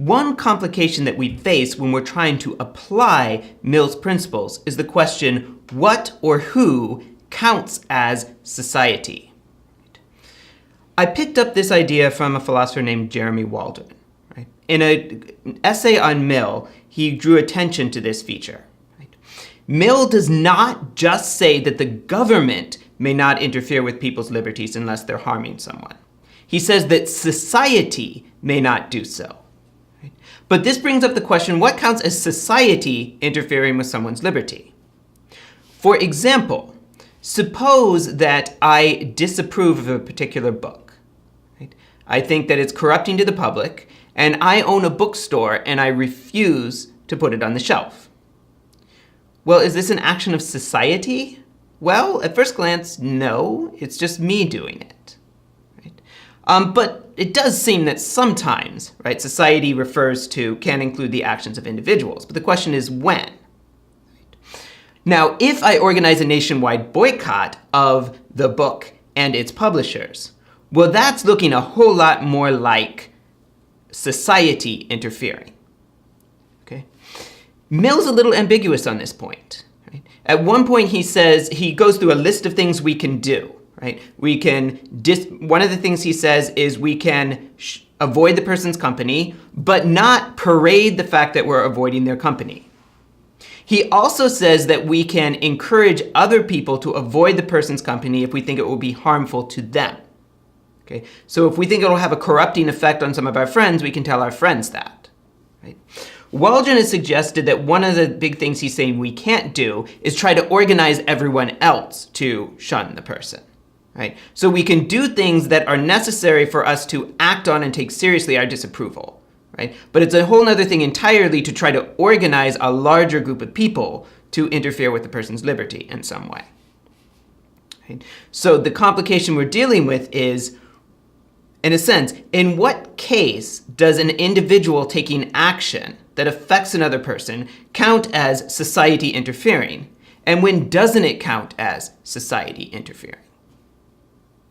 one complication that we face when we're trying to apply Mill's principles is the question, what or who counts as society? I picked up this idea from a philosopher named Jeremy Waldron. Right? In an essay on Mill, he drew attention to this feature. Right? Mill does not just say that the government may not interfere with people's liberties unless they're harming someone. He says that society may not do so. Right? But this brings up the question, what counts as society interfering with someone's liberty? For example, suppose that I disapprove of a particular book. Right? I think that it's corrupting to the public, and I own a bookstore and I refuse to put it on the shelf. Well, is this an action of society? Well, at first glance, no, it's just me doing it. Right? But it does seem that sometimes, right, society can include the actions of individuals. But the question is when? Right? Now, if I organize a nationwide boycott of the book and its publishers, well, that's looking a whole lot more like society interfering. Okay? Mill's a little ambiguous on this point. Right? At one point, he goes through a list of things we can do. Right? One of the things he says is we can avoid the person's company, but not parade the fact that we're avoiding their company. He also says that we can encourage other people to avoid the person's company if we think it will be harmful to them. Okay? So if we think it will have a corrupting effect on some of our friends, we can tell our friends that. Right? Waldron has suggested that one of the big things he's saying we can't do is try to organize everyone else to shun the person. Right? So we can do things that are necessary for us to act on and take seriously our disapproval. Right? But it's a whole other thing entirely to try to organize a larger group of people to interfere with the person's liberty in some way. Right? So the complication we're dealing with is, in a sense, in what case does an individual taking action that affects another person count as society interfering? And when doesn't it count as society interfering?